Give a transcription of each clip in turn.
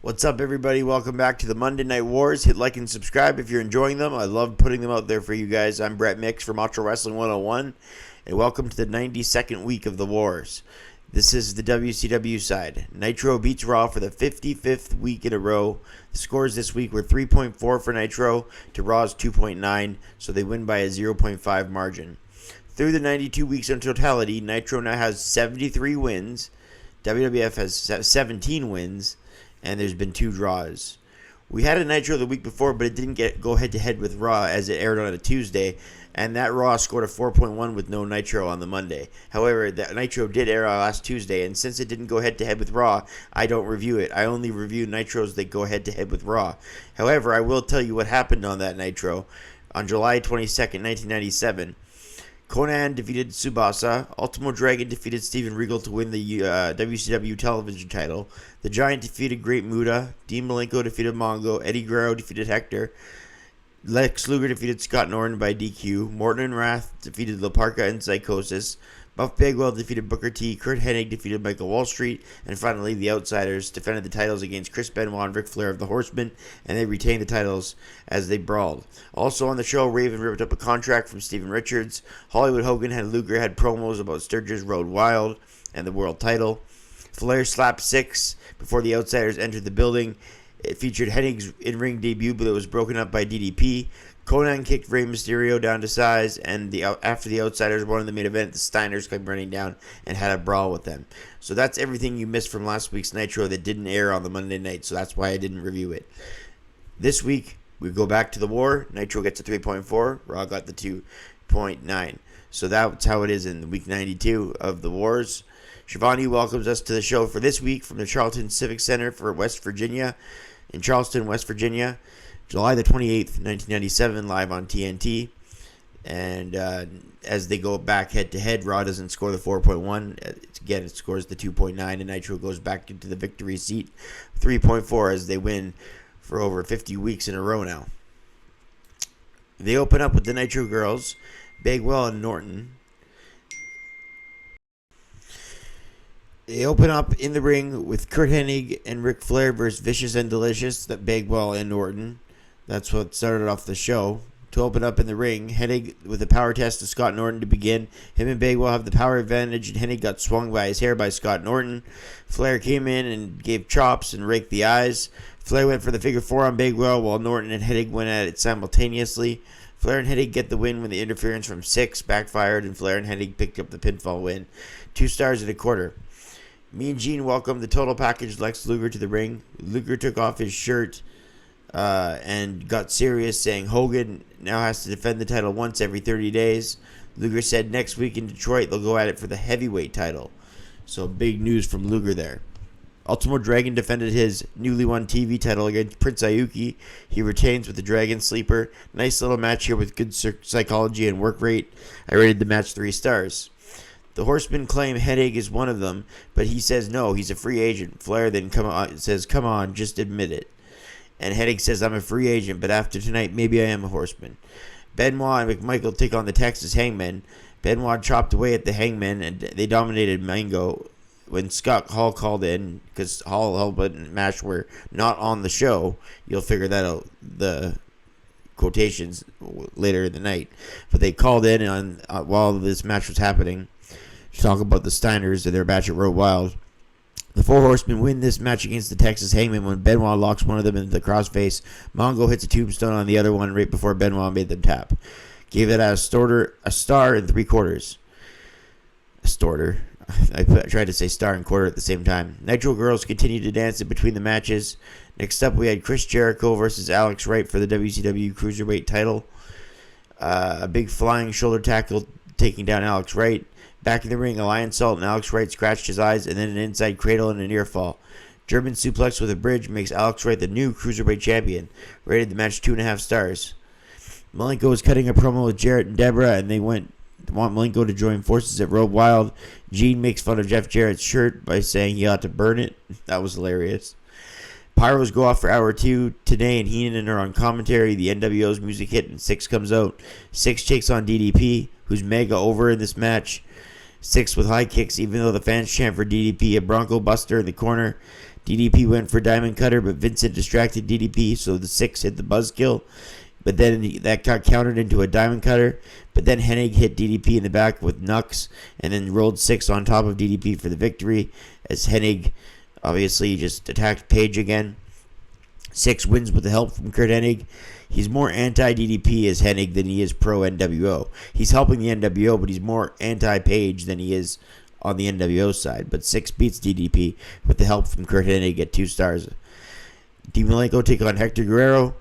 What's up, everybody? Welcome back to the Monday Night Wars. Hit like and subscribe if you're enjoying them. I love putting them out there for you guys. I'm Brett Mix from Ultra Wrestling 101, and welcome to the 92nd week of the Wars. This is the WCW side. Nitro beats Raw for the 55th week in a row. The scores this week were 3.4 for Nitro to Raw's 2.9, so they win by a 0.5 margin. Through the 92 weeks in totality, Nitro now has 73 wins. WWF has 17 wins. And there's been 2 draws. We had a Nitro the week before, but it didn't go head-to-head with Raw as it aired on a Tuesday, and that Raw scored a 4.1 with no Nitro on the Monday. However, that Nitro did air last Tuesday, and since it didn't go head-to-head with Raw, I don't review it. I only review Nitros that go head-to-head with Raw. However, I will tell you what happened on that Nitro. On July 22nd, 1997, Conan defeated Tsubasa. Ultimo Dragon defeated Steven Regal to win the WCW television title. The Giant defeated Great Muta. Dean Malenko defeated Mongo. Eddie Guerrero defeated Hector. Lex Luger defeated Scott Norton by DQ. Morton and Wrath defeated La Parka and Psychosis. Buff Bagwell defeated Booker T. Kurt Hennig defeated Michael Wall Street. And finally, the Outsiders defended the titles against Chris Benoit and Ric Flair of the Horsemen, and they retained the titles as they brawled. Also on the show, Raven ripped up a contract from Steven Richards. Hollywood Hogan had promos about Sturgis Road Wild and the world title. Flair slapped 6 before the Outsiders entered the building. It featured Hennig's in-ring debut, but it was broken up by DDP. Conan kicked Rey Mysterio down to size, and after the Outsiders won the main event, the Steiners came running down and had a brawl with them. So that's everything you missed from last week's Nitro that didn't air on the Monday night, so that's why I didn't review it. This week, we go back to the War. Nitro gets a 3.4. Raw got the 2.9. So that's how it is in week 92 of the Wars. Shivani welcomes us to the show for this week from the Charlton Civic Center for West Virginia, in Charleston, West Virginia. July the 28th, 1997, live on TNT. And as they go back head-to-head, Raw doesn't score the 4.1. Again, it scores the 2.9, and Nitro goes back into the victory seat, 3.4, as they win for over 50 weeks in a row now. They open up with the Nitro Girls, Bagwell and Norton. They open up in the ring with Kurt Hennig and Ric Flair versus Vicious and Delicious, that Bagwell and Norton. That's what started off the show. To open up in the ring, Hennig with a power test to Scott Norton to begin. Him and Bagwell have the power advantage, and Hennig got swung by his hair by Scott Norton. Flair came in and gave chops and raked the eyes. Flair went for the figure 4 on Bagwell, while Norton and Hennig went at it simultaneously. Flair and Hennig get the win when the interference from 6 backfired, and Flair and Hennig picked up the pinfall win. 2 stars and a quarter. Mean Gene welcomed the total package Lex Luger to the ring. Luger took off his shirt and got serious, saying Hogan now has to defend the title once every 30 days. Luger said next week in Detroit they'll go at it for the heavyweight title. So big news from Luger there. Ultimo Dragon defended his newly won TV title against Prince Ayuki. He retains with the Dragon Sleeper. Nice little match here with good psychology and work rate. I rated the match 3 stars. The Horsemen claim Hennig is one of them, but he says no, he's a free agent. Flair then says, come on, just admit it. And Hennig says, I'm a free agent, but after tonight, maybe I am a Horseman. Benoit and McMichael take on the Texas Hangmen. Benoit chopped away at the Hangmen, and they dominated Mango. When Scott Hall called in, because Hall and Mash were not on the show, you'll figure that out, the quotations later in the night. But they called in on while this match was happening to talk about the Steiners and their match at Road Wild. The 4 Horsemen win this match against the Texas Hangmen when Benoit locks one of them into the crossface. Mongo hits a tombstone on the other one right before Benoit made them tap. Gave it a star and 3 quarters. A storter. I tried to say star and quarter at the same time. Nitro Girls continue to dance in between the matches. Next up, we had Chris Jericho versus Alex Wright for the WCW Cruiserweight title. A big flying shoulder tackle taking down Alex Wright. Back in the ring, a lion salt and Alex Wright scratched his eyes, and then an inside cradle and a near fall. German suplex with a bridge makes Alex Wright the new Cruiserweight champion. Rated the match 2.5 stars. Malenko was cutting a promo with Jarrett and Deborah, and they want Malenko to join forces at Road Wild. Gene makes fun of Jeff Jarrett's shirt by saying he ought to burn it. That was hilarious. Pyros go off for hour 2. Tenay and Heenan are on commentary. The NWO's music hit and 6 comes out. 6 takes on DDP, who's mega over in this match. 6 with high kicks, even though the fans chant for DDP, a Bronco Buster in the corner. DDP went for Diamond Cutter, but Vincent distracted DDP, so the 6 hit the buzzkill. But then that got countered into a Diamond Cutter. But then Hennig hit DDP in the back with Nux, and then rolled 6 on top of DDP for the victory, as Hennig obviously just attacked Page again. 6 wins with the help from Curt Hennig. He's more anti-DDP as Hennig than he is pro-NWO. He's helping the NWO, but he's more anti-Page than he is on the NWO side. But 6 beats DDP with the help from Curt Hennig at 2 stars. Dean Malenko take on Hector Guerrero.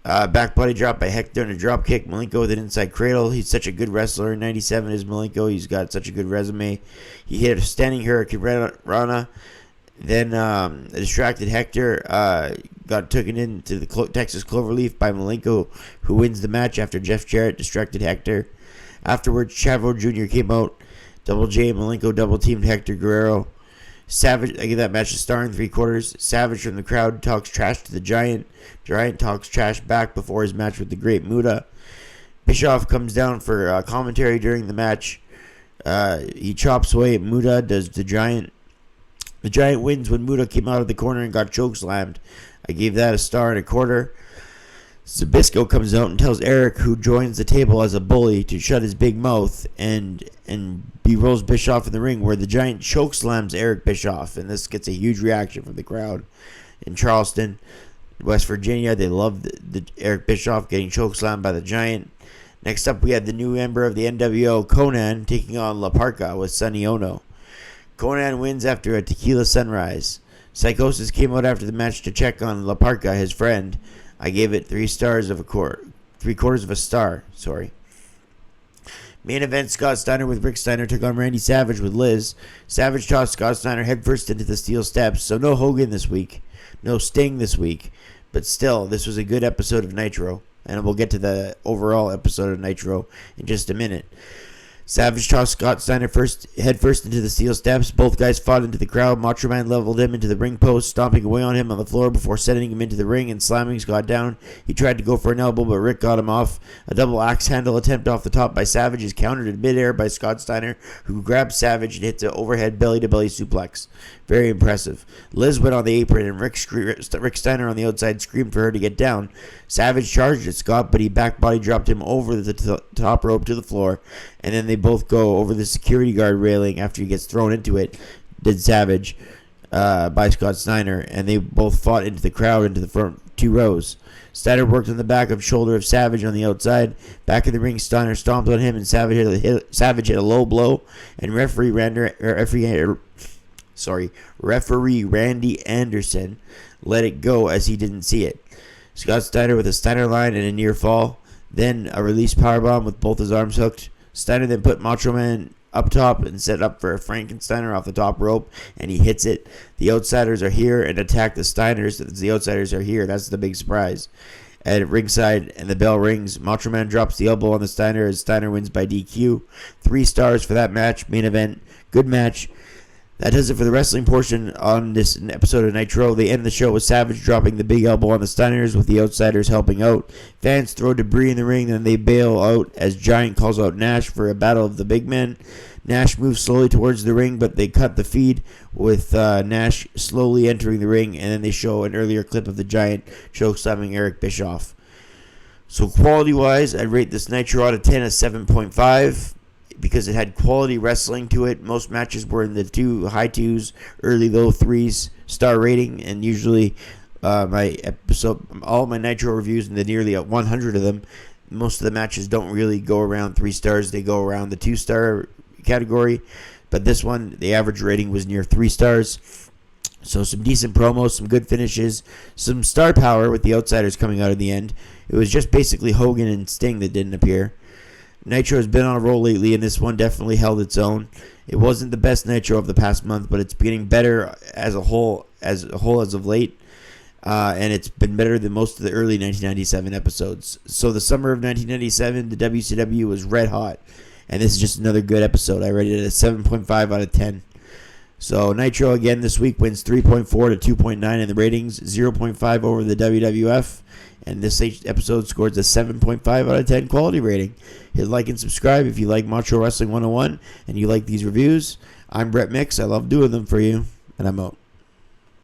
Back body drop by Hector and a drop kick. Malenko with an inside cradle. He's such a good wrestler. 97 is Malenko. He's got such a good resume. He hit a standing Hurricane Rana. Then a distracted Hector got taken into the Texas Cloverleaf by Malenko, who wins the match after Jeff Jarrett distracted Hector. Afterwards, Chavo Jr. came out. Double J and Malenko double teamed Hector Guerrero. Savage, I give that match a star in 3/4. Savage from the crowd talks trash to the Giant. Giant talks trash back before his match with the Great Muta. Bischoff comes down for commentary during the match. He chops away at Muta, does the Giant. The Giant wins when Muta came out of the corner and got chokeslammed. I gave that a star and 1/4. Zbyszko comes out and tells Eric, who joins the table as a bully, to shut his big mouth, and he rolls Bischoff in the ring, where the Giant chokeslams Eric Bischoff, and this gets a huge reaction from the crowd in Charleston, West Virginia. They love the Eric Bischoff getting chokeslammed by the Giant. Next up, we had the new member of the NWO, Conan, taking on La Parka with Sonny Ono. Conan wins after a tequila sunrise. Psychosis came out after the match to check on La Parka, his friend. I gave it 3 stars of a 3/4 of a star. Main event, Scott Steiner with Rick Steiner took on Randy Savage with Liz. Savage tossed Scott Steiner headfirst into the steel steps, so no Hogan this week. No Sting this week. But still, this was a good episode of Nitro. And we'll get to the overall episode of Nitro in just a minute. Savage tossed Scott Steiner headfirst into the steel steps. Both guys fought into the crowd. Macho Man leveled him into the ring post, stomping away on him on the floor before sending him into the ring and slamming Scott down. He tried to go for an elbow, but Rick got him off. A double axe handle attempt off the top by Savage is countered in midair by Scott Steiner, who grabs Savage and hits an overhead belly-to-belly suplex. Very impressive. Liz went on the apron, and Rick Steiner on the outside screamed for her to get down. Savage charged at Scott, but he back body dropped him over the top rope to the floor, and then they both go over the security guard railing after he gets thrown into it, did Savage, by Scott Steiner, and they both fought into the crowd into the front 2 rows. Steiner worked on the back of shoulder of Savage on the outside. Back in the ring, Steiner stomped on him, and Savage hit a low blow, and referee Randy Anderson let it go as he didn't see it. Scott Steiner with a Steiner line and a near fall. Then a release powerbomb with both his arms hooked. Steiner then put Macho Man up top and set up for a Frankensteiner off the top rope, and he hits it. The Outsiders are here and attack the Steiners. The Outsiders are here. That's the big surprise. At ringside, and the bell rings. Macho Man drops the elbow on the Steiner as Steiner wins by DQ. 3 stars for that match. Main event. Good match. That does it for the wrestling portion on this episode of Nitro. They end the show with Savage dropping the big elbow on the Steiners, with the Outsiders helping out. Fans throw debris in the ring, then they bail out as Giant calls out Nash for a battle of the big men. Nash moves slowly towards the ring, but they cut the feed with Nash slowly entering the ring, and then they show an earlier clip of the Giant chokeslamming Eric Bischoff. So quality-wise, I'd rate this Nitro out of 10 as 7.5. Because it had quality wrestling to it. Most matches were in the high 2s, early low 3s star rating, and usually all my Nitro reviews, and the nearly 100 of them, most of the matches don't really go around 3 stars. They go around the 2-star category. But this one, the average rating was near 3 stars. So some decent promos, some good finishes, some star power with the Outsiders coming out in the end. It was just basically Hogan and Sting that didn't appear. Nitro has been on a roll lately, and this one definitely held its own. It wasn't the best Nitro of the past month, but it's getting better as a whole as of late, and it's been better than most of the early 1997 episodes. So the summer of 1997, the WCW was red hot, and this is just another good episode. I rated it a 7.5 out of 10. So Nitro again this week wins 3.4 to 2.9 in the ratings, 0.5 over the WWF. And this episode scores a 7.5 out of 10 quality rating. Hit like and subscribe if you like Macho Wrestling 101 and you like these reviews. I'm Brett Mix. I love doing them for you, and I'm out.